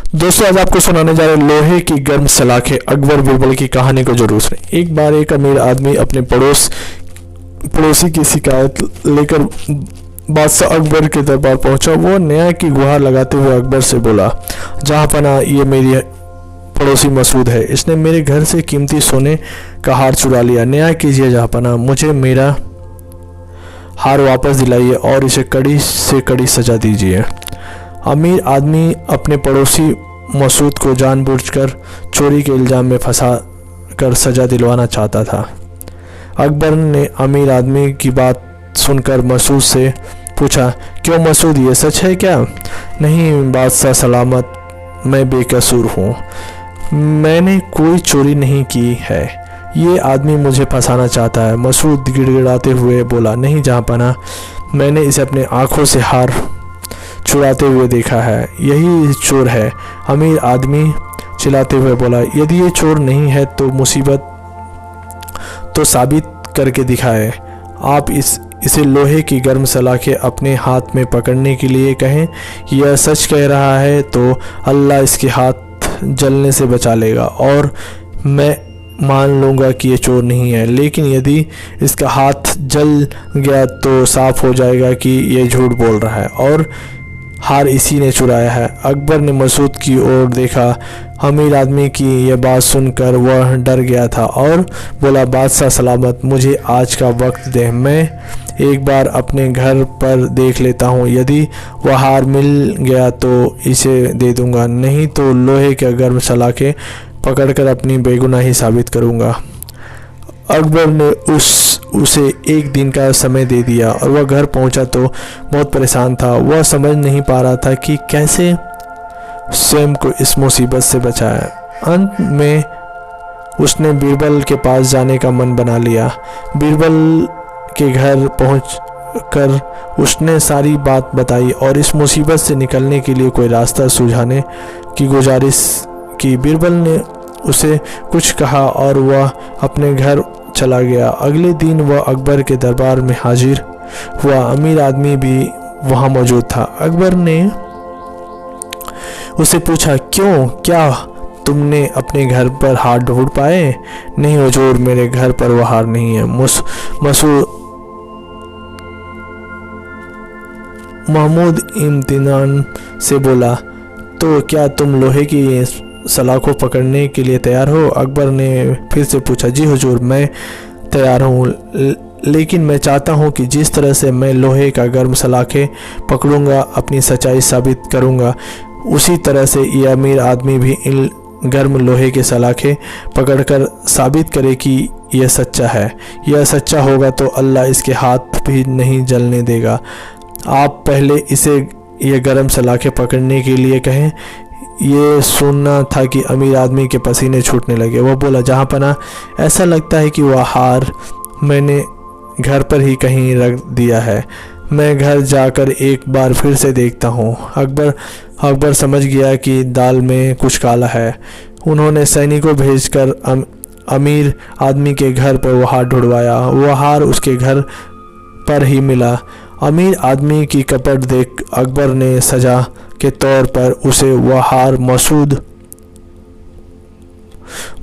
दोस्तों आज आपको सुनाने जा रहे हैं लोहे की गर्म सलाखें अकबर बीरबल की कहानी को जरूर सुने। एक बार एक अमीर आदमी अपने पड़ोसी की शिकायत लेकर बादशाह अकबर के दरबार पहुंचा। वो न्याय की गुहार लगाते हुए अकबर से बोला, जहाँ पना ये मेरी पड़ोसी मसूद है, इसने मेरे घर से कीमती सोने का हार चुरा लिया। न्याय कीजिए जहाँ पना, मुझे मेरा हार वापस दिलाइए और इसे कड़ी से कड़ी सजा दीजिए। अमीर आदमी अपने पड़ोसी मसूद को जानबूझकर चोरी के इल्ज़ाम में फंसा कर सज़ा दिलवाना चाहता था। अकबर ने अमीर आदमी की बात सुनकर मसूद से पूछा, क्यों मसूद, ये सच है क्या? नहीं बादशाह सलामत, मैं बेकसूर हूँ, मैंने कोई चोरी नहीं की है, ये आदमी मुझे फंसाना चाहता है। मसूद गिड़गिड़ाते हुए बोला, नहीं जहाँ पना, मैंने इसे अपने आँखों से हार चुराते हुए देखा है, यही चोर है। अमीर आदमी चिल्लाते हुए बोला, यदि ये चोर नहीं है तो मुसीबत तो साबित करके दिखाए। आप इसे लोहे की गर्म सलाखें अपने हाथ में पकड़ने के लिए कहें, यह सच कह रहा है तो अल्लाह इसके हाथ जलने से बचा लेगा और मैं मान लूँगा कि ये चोर नहीं है। लेकिन यदि इसका हाथ जल गया तो साफ हो जाएगा कि ये झूठ बोल रहा है और हार इसी ने चुराया है। अकबर ने मसूद की ओर देखा। अमीर आदमी की यह बात सुनकर वह डर गया था और बोला, बादशाह सलामत, मुझे आज का वक्त दे, मैं एक बार अपने घर पर देख लेता हूँ, यदि वह हार मिल गया तो इसे दे दूँगा, नहीं तो लोहे के गर्म सलाखें पकड़कर अपनी बेगुनाही साबित करूँगा। अकबर ने उसे एक दिन का समय दे दिया और वह घर पहुंचा तो बहुत परेशान था। वह समझ नहीं पा रहा था कि कैसे स्वयं को इस मुसीबत से बचाए। अंत में उसने बीरबल के पास जाने का मन बना लिया। बीरबल के घर पहुंचकर उसने सारी बात बताई और इस मुसीबत से निकलने के लिए कोई रास्ता सुझाने की गुजारिश की। बीरबल ने उसे कुछ कहा और वह अपने घर चला गया। अगले दिन वह अकबर के दरबार में हाजिर हुआ। अमीर आदमी भी वहां मौजूद था। अकबर ने उसे पूछा, क्यों, क्या तुमने अपने घर पर हार ढूंढ पाए? नहीं हुजूर, मेरे घर पर वह हार नहीं है। महमूद इम्तिनान से बोला, तो क्या तुम लोहे की सलाखों पकड़ने के लिए तैयार हो? अकबर ने फिर से पूछा, जी हुजूर, मैं तैयार हूँ, लेकिन मैं चाहता हूँ कि जिस तरह से मैं लोहे का गर्म सलाखें पकड़ूंगा अपनी सच्चाई साबित करूँगा, उसी तरह से ये अमीर आदमी भी इन गर्म लोहे के सलाखें पकड़कर साबित करे कि यह सच्चा है। यह सच्चा होगा तो अल्लाह इसके हाथ भी नहीं जलने देगा। आप पहले इसे ये गर्म सलाखें पकड़ने के लिए कहें। ये सुनना था कि अमीर आदमी के पसीने छूटने लगे। वह बोला, जहाँ पना, ऐसा लगता है कि वह हार मैंने घर पर ही कहीं रख दिया है, मैं घर जाकर एक बार फिर से देखता हूँ। अकबर समझ गया कि दाल में कुछ काला है। उन्होंने सैनिकों भेजकर अमीर आदमी के घर पर वह हार ढूंढवाया। वह हार उसके घर पर ही मिला। अमीर आदमी की कपट देख अकबर ने सजा के तौर पर उसे वह हार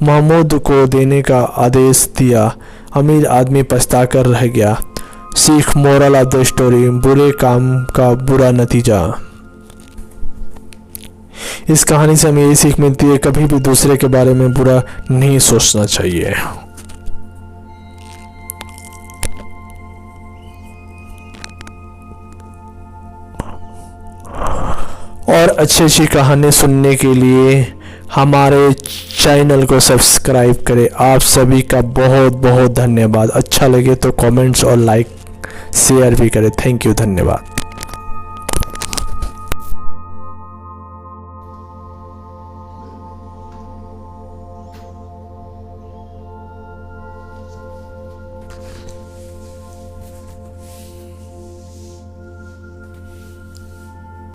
महमूद को देने का आदेश दिया। अमीर आदमी पछताकर रह गया। सीख, मोरल ऑफ द स्टोरी, बुरे काम का बुरा नतीजा। इस कहानी से हमें यही सीख मिलती है, कभी भी दूसरे के बारे में बुरा नहीं सोचना चाहिए। और अच्छी कहानी सुनने के लिए हमारे चैनल को सब्सक्राइब करें। आप सभी का बहुत बहुत धन्यवाद। अच्छा लगे तो कमेंट्स और लाइक शेयर भी करें। थैंक यू, धन्यवाद।